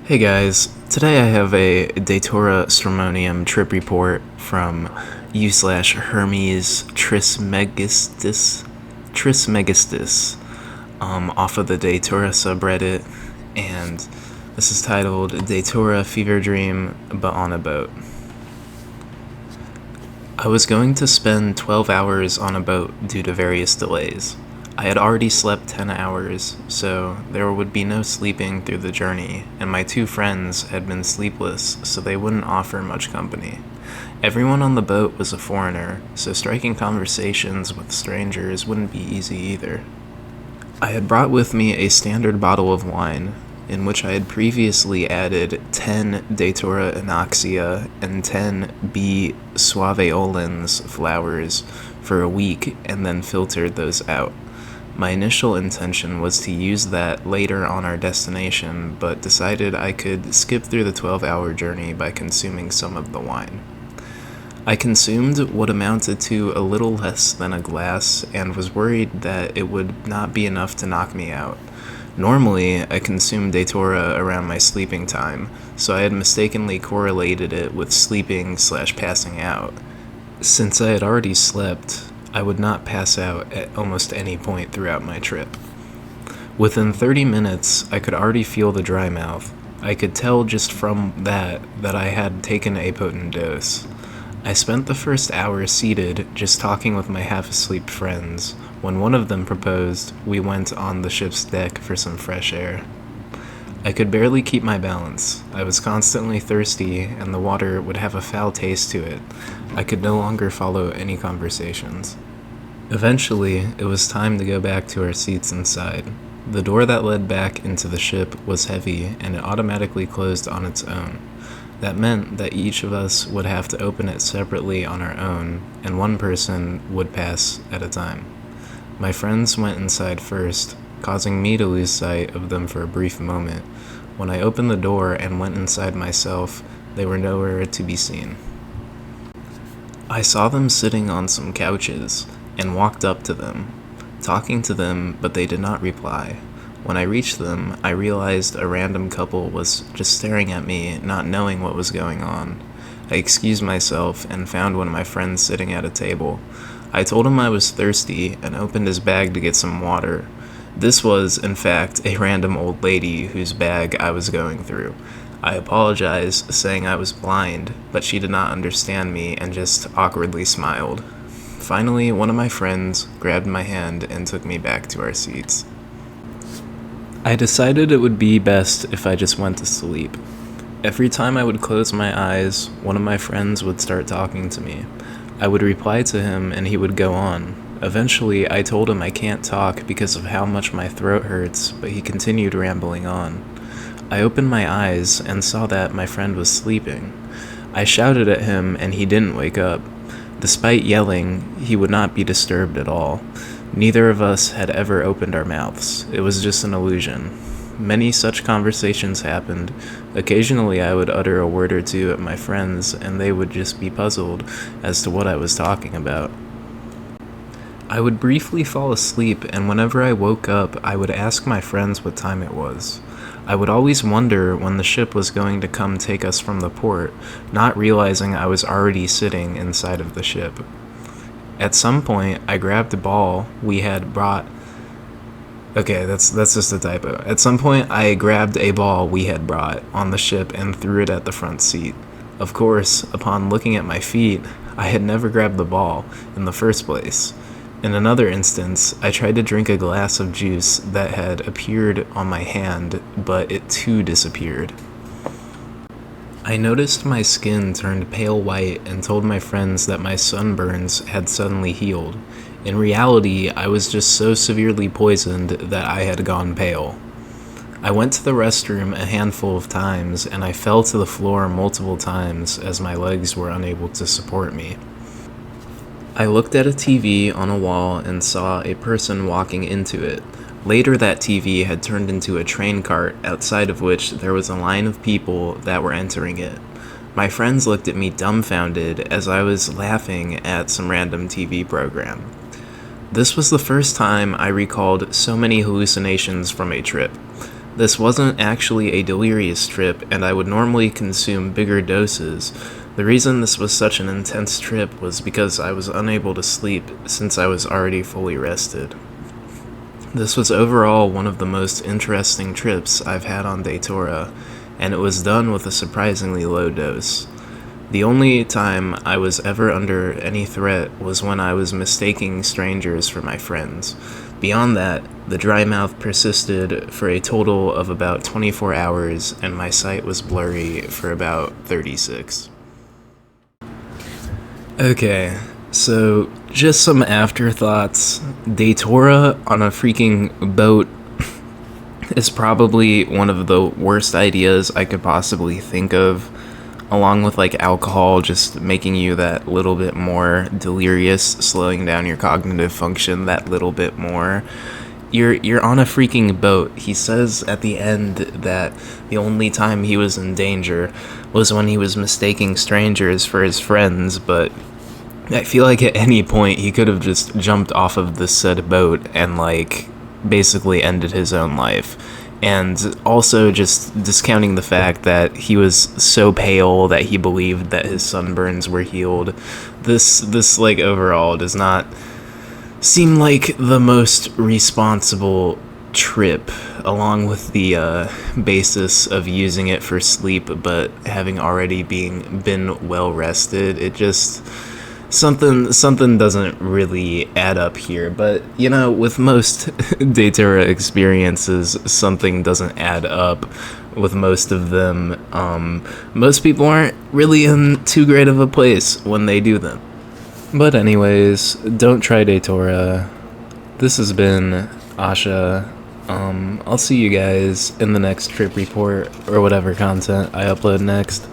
Hey guys, today I have a Datura stramonium trip report from u/Hermes Trismegistus, off of the Datura subreddit, and this is titled Datura Fever Dream but on a Boat. I was going to spend 12 hours on a boat due to various delays. I had already slept 10 hours, so there would be no sleeping through the journey, and my two friends had been sleepless, so they wouldn't offer much company. Everyone on the boat was a foreigner, so striking conversations with strangers wouldn't be easy either. I had brought with me a standard bottle of wine, in which I had previously added 10 Datura inoxia and 10 B. suaveolens flowers for a week and then filtered those out. My initial intention was to use that later on our destination, but decided I could skip through the 12-hour journey by consuming some of the wine. I consumed what amounted to a little less than a glass and was worried that it would not be enough to knock me out. Normally, I consume Datura around my sleeping time, so I had mistakenly correlated it with sleeping/passing out. Since I had already slept, I would not pass out at almost any point throughout my trip. Within 30 minutes, I could already feel the dry mouth. I could tell just from that I had taken a potent dose. I spent the first hour seated, just talking with my half-asleep friends. When one of them proposed, we went on the ship's deck for some fresh air. I could barely keep my balance. I was constantly thirsty, and the water would have a foul taste to it. I could no longer follow any conversations. Eventually, it was time to go back to our seats inside. The door that led back into the ship was heavy, and it automatically closed on its own. That meant that each of us would have to open it separately on our own, and one person would pass at a time. My friends went inside first, causing me to lose sight of them for a brief moment. When I opened the door and went inside myself, they were nowhere to be seen. I saw them sitting on some couches, and walked up to them, talking to them, but they did not reply. When I reached them, I realized a random couple was just staring at me, not knowing what was going on. I excused myself and found one of my friends sitting at a table. I told him I was thirsty and opened his bag to get some water. This was, in fact, a random old lady whose bag I was going through. I apologized, saying I was blind, but she did not understand me and just awkwardly smiled. Finally, one of my friends grabbed my hand and took me back to our seats. I decided it would be best if I just went to sleep. Every time I would close my eyes, one of my friends would start talking to me. I would reply to him and he would go on. Eventually, I told him I can't talk because of how much my throat hurts, but he continued rambling on. I opened my eyes and saw that my friend was sleeping. I shouted at him and he didn't wake up. Despite yelling, he would not be disturbed at all. Neither of us had ever opened our mouths. It was just an illusion. Many such conversations happened. Occasionally I would utter a word or two at my friends, and they would just be puzzled as to what I was talking about. I would briefly fall asleep, and whenever I woke up, I would ask my friends what time it was. I would always wonder when the ship was going to come take us from the port, not realizing I was already sitting inside of the ship. At some point, I grabbed a ball we had brought. Okay, that's just a typo. At some point, I grabbed a ball we had brought on the ship and threw it at the front seat. Of course, upon looking at my feet, I had never grabbed the ball in the first place. In another instance, I tried to drink a glass of juice that had appeared on my hand, but it too disappeared. I noticed my skin turned pale white and told my friends that my sunburns had suddenly healed. In reality, I was just so severely poisoned that I had gone pale. I went to the restroom a handful of times, and I fell to the floor multiple times as my legs were unable to support me. I looked at a TV on a wall and saw a person walking into it. Later, that TV had turned into a train cart, outside of which there was a line of people that were entering it. My friends looked at me dumbfounded as I was laughing at some random TV program. This was the first time I recalled so many hallucinations from a trip. This wasn't actually a delirious trip, and I would normally consume bigger doses. The reason this was such an intense trip was because I was unable to sleep since I was already fully rested. This was overall one of the most interesting trips I've had on Datura, and it was done with a surprisingly low dose. The only time I was ever under any threat was when I was mistaking strangers for my friends. Beyond that, the dry mouth persisted for a total of about 24 hours, and my sight was blurry for about 36. Okay, so just some afterthoughts. Datura on a freaking boat is probably one of the worst ideas I could possibly think of, along with like alcohol just making you that little bit more delirious, slowing down your cognitive function that little bit more. You're on a freaking boat. He says at the end that the only time he was in danger was when he was mistaking strangers for his friends, but I feel like at any point he could have just jumped off of the said boat and like basically ended his own life. And also just discounting the fact that he was so pale that he believed that his sunburns were healed. This like overall does not seem like the most responsible trip, along with the basis of using it for sleep but having already been well rested. It just something doesn't really add up here. But you know, with most Datura experiences, something doesn't add up with most of them. Most people aren't really in too great of a place when they do them. But anyways, don't try Datura. This has been Asha. I'll see you guys in the next trip report or whatever content I upload next.